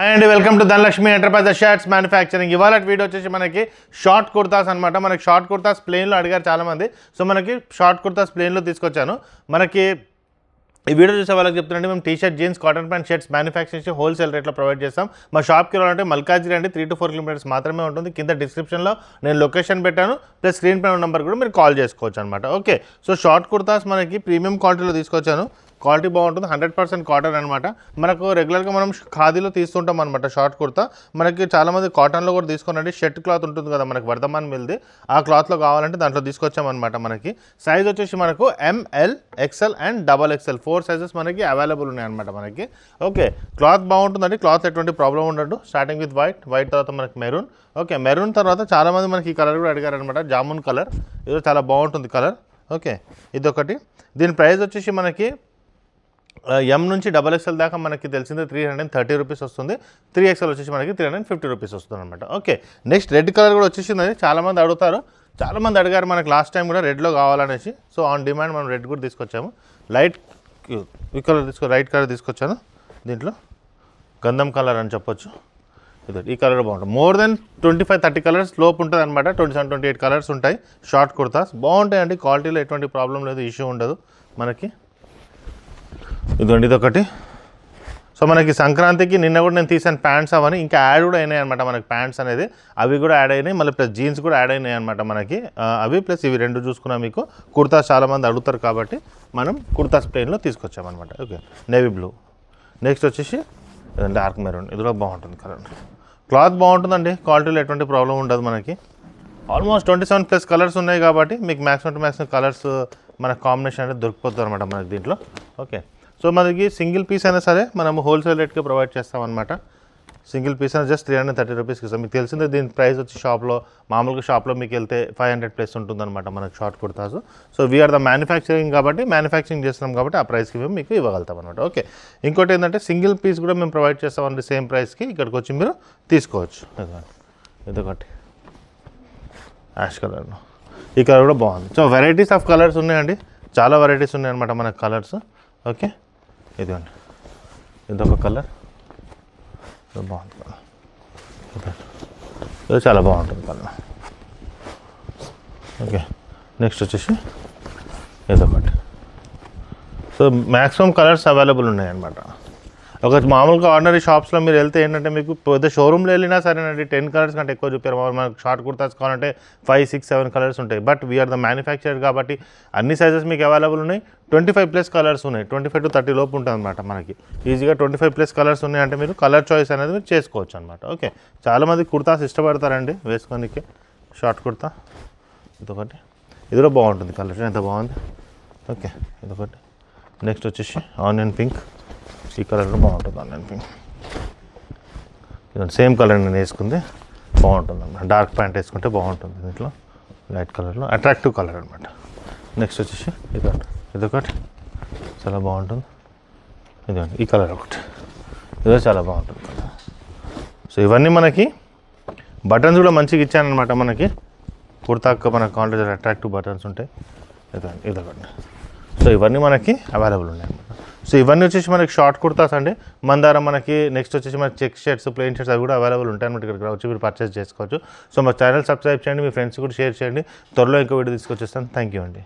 And welcome to Dhanalakshmi enterprises shirts manufacturing. ఇవాళ video వచ్చేసి మనకి షార్ట్ కుర్తాస్ అనమాట. మనకి షార్ట్ కుర్తాస్ ప్లెయిన్లో అడిగారు చాలామంది. సో మనకి షార్ట్ కుర్తాస్ ప్లెయిన్లో తీసుకొచ్చాను. మనకి ఈ వీడియో చూసే వాళ్ళకి చెప్తున్నాండి, మేము t shirt, jeans, cotton pant, shirts manufacturing wholesale రేట్లో ప్రొవైడ్ చేస్తాం. మా షాప్కి రావాలంటే మల్కాజ్గిరి అండి, 3 to 4 కిలోమీటర్స్ మాత్రమే ఉంటుంది. కింద డిస్క్రిప్షన్లో నేను లొకేషన్ పెట్టాను, ప్లస్ స్క్రీన్ పైన నెంబర్ కూడా మీరు కాల్ చేసుకోవచ్చు అనమాట. ఓకే, సో షార్ట్ కుర్తాస్ మనకి ప్రీమియం క్వాలిటీలో తీసుకొచ్చాను. క్వాలిటీ బాగుంటుంది, 100% కాటన్ అనమాట. మనకు రెగ్యులర్గా మనం ఖాదీలో తీస్తుంటాం అనమాట షార్ట్ కుర్తా. మనకి చాలామంది కాటన్లో కూడా తీసుకోనండి. షర్ట్ క్లాత్ ఉంటుంది కదా మనకి వర్ధమాన్ మిల్ది, ఆ క్లాత్లో కావాలంటే దాంట్లో తీసుకొచ్చామన్నమాట. మనకి సైజ్ వచ్చేసి మనకు ML, XL and XXL 4 sizes మనకి అవైలబుల్ ఉన్నాయన్నమాట మనకి. ఓకే, క్లాత్ బాగుంటుందండి, క్లాత్ ఎటువంటి ప్రాబ్లం ఉండదు. స్టార్టింగ్ విత్ వైట్ తర్వాత మనకి మెరూన్. ఓకే, మెరూన్ తర్వాత చాలామంది మనకి ఈ కలర్ కూడా అడిగారనమాట, జామున్ కలర్. ఇది చాలా బాగుంటుంది కలర్. ఓకే, ఇదొకటి. దీని ప్రైస్ వచ్చేసి మనకి M నుంచి XXL దాకా మనకి తెలిసిందే 330 రూపీస్ వస్తుంది. 3XL వచ్చేసి మనకి 350 రూపీస్ వస్తుంది అనమాట. ఓకే, నెక్స్ట్ రెడ్ కలర్ కూడా వచ్చేసింది. చాలామంది అడుగుతారు, చాలామంది అడిగారు మనకి లాస్ట్ టైం కూడా రెడ్లో కావాలనేసి. సో ఆన్ డిమాండ్ మనం రెడ్ కూడా తీసుకొచ్చాము. లైట్ కలర్ తీసుకొచ్చాను. దీంట్లో గంధం కలర్ అని చెప్పొచ్చు. ఈ కలర్ బాగుంటుంది. మోర్ దెన్ 25-30 కలర్స్ లోపు ఉంటుంది అనమాట. 27-28 కలర్స్ ఉంటాయి. షార్ట్ కుర్తాస్ బాగుంటాయండి, క్వాలిటీలో ఎటువంటి ప్రాబ్లం లేదు, ఇష్యూ ఉండదు మనకి. ఇదొకటి. సో మనకి సంక్రాంతికి నిన్న కూడా నేను తీసాను ప్యాంట్స్, అవన్నీ ఇంకా యాడ్ కూడా అయినాయి అనమాట మనకి. ప్యాంట్స్ అనేది అవి కూడా యాడ్ అయినాయి, మళ్ళీ ప్లస్ జీన్స్ కూడా యాడ్ అయినాయి అనమాట మనకి. అవి ప్లస్ ఇవి రెండు చూసుకున్నాం. మీకు కుర్తాస్ చాలామంది అడుగుతారు కాబట్టి మనం కుర్తాస్ ప్లెయిన్లో తీసుకొచ్చామన్నమాట. Okay, navy blue. నెక్స్ట్ వచ్చేసి డార్క్ మెరూన్. ఇది కూడా బాగుంటుంది కలర్. క్లాత్ బాగుంటుందండి, క్వాలిటీలో ఎటువంటి ప్రాబ్లం ఉండదు మనకి. ఆల్మోస్ట్ 27+ కలర్స్ ఉన్నాయి కాబట్టి మీకు మ్యాక్సిమం టు మ్యాక్సిమం కలర్స్ మన కాంబినేషన్ అనేది దొరికిపోతుంది అనమాట మనకి దీంట్లో. ఓకే, సో మనకి సింగిల్ పీస్ అయినా సరే మనము హోల్సేల్ రేట్కి ప్రొవైడ్ చేస్తామన్నమాట. సింగిల్ పీస్ అయినా జస్ట్ 330 రూపీస్కి ఇస్తాం. మీకు తెలిసిందే దీని ప్రైస్ వచ్చి మామూలుగా షాప్లో మీకు వెళ్తే 500+ ఉంటుందన్నమాట మనకి short kurtas. So we are the manufacturing కాబట్టి మ్యానుఫ్యాక్చరింగ్ చేస్తున్నాం కాబట్టి ఆ ప్రైస్కి మేము మీకు ఇవ్వగలుగుతాం అనమాట. ఓకే, ఇంకోటి ఏంటంటే సింగిల్ పీస్ కూడా మేము ప్రొవైడ్ చేస్తామండి సేమ్ ప్రైస్కి. ఇక్కడికి వచ్చి మీరు తీసుకోవచ్చు. ఇదొకటి యాష్ కలర్లో. ఈ కలర్ కూడా బాగుంది. సో వెరైటీస్ ఆఫ్ కలర్స్ ఉన్నాయండి, చాలా వెరైటీస్ ఉన్నాయన్నమాట మనకు కలర్స్. ఓకే, ఇదిగోండి, ఇదొక కలర్, ఇది బాగుంది కలర్, ఇది చాలా బాగుంటుంది కలర్. ఓకే, నెక్స్ట్ వచ్చేసి ఇదొకటి. సో మ్యాక్సిమం కలర్స్ అవైలబుల్ ఉన్నాయన్నమాట. ఒక మామూలుగా ఆర్డినరీ షాప్స్లో మీరు వెళ్తే ఏంటంటే మీకు పెద్ద షోరూమ్లో వెళ్ళినా సరేనండి 10 కలర్స్ కంటే ఎక్కువ చూపారు. మనకు షార్ట్ కుర్తాస్ కావాలంటే 5, 6, 7 కలర్స్ ఉంటాయి. బట్ వీఆర్ ద మ్యానుఫ్యాక్చరర్ కాబట్టి అన్ని సైజెస్ మీకు అవైలబుల్ ఉన్నాయి. 25+ కలర్స్ ఉన్నాయి. 25 to 30 లోపు ఉంటుంది అనమాట మనకి. ఈజీగా 25+ కలర్స్ ఉన్నాయంటే మీరు కలర్ చాయిస్ అనేది మీరు చేసుకోవచ్చు అనమాట. ఓకే, చాలామంది కుర్తాస్ ఇష్టపడతారండి వేసుకోనికి. షార్ట్ కుర్తా ఇదొకటి, ఇది కూడా బాగుంటుంది కలర్, ఎంత బాగుంది. ఓకే, ఇదొకటి. నెక్స్ట్ వచ్చేసి ఆనియన్ పింక్. ఈ కలర్ బాగుంటుంది, ఆనియన్ పింక్. ఇదంతా సేమ్ కలర్ నేను వేసుకుంది, బాగుంటుంది అన్నమాట. డార్క్ ప్యాంట్ వేసుకుంటే బాగుంటుంది దీంట్లో, లైట్ కలర్లో అట్రాక్టివ్ కలర్ అనమాట. నెక్స్ట్ వచ్చేసి ఇదొకటి చాలా బాగుంటుంది. ఇదండి ఈ కలర్ ఒకటి, ఇదో చాలా బాగుంటుంది కలర్. సో ఇవన్నీ మనకి బటన్స్ కూడా మంచిగా ఇచ్చానమాట మనకి. కుర్తాకు మనకు కాంట్రాక్ట్ అట్రాక్టివ్ బటన్స్ ఉంటాయి. ఇదొకటి. సో ఇవన్నీ మనకి అవైలబుల్ ఉన్నాయి అన్నమాట. సో ఇవన్నీ వచ్చేసి మనకి షార్ట్ కుర్తాస్ అండి. మన దగ్గర మనకి నెక్స్ట్ వచ్చేసి మనకి చెక్ షర్ట్స్, ప్లెయిన్ షర్ట్స్ అవి కూడా అవైలబుల్ ఉంటాయి అన్నమాట. ఇక్కడికి వచ్చి మీరు పర్చేస్ చేసుకోవచ్చు. సో మా ఛానల్ సబ్స్క్రైబ్ చేయండి, మీ ఫ్రెండ్స్ కూడా షేర్ చేయండి. త్వరలో ఇంకో వీడియో తీసుకొచ్చేస్తాను. థ్యాంక్ యూ అండి.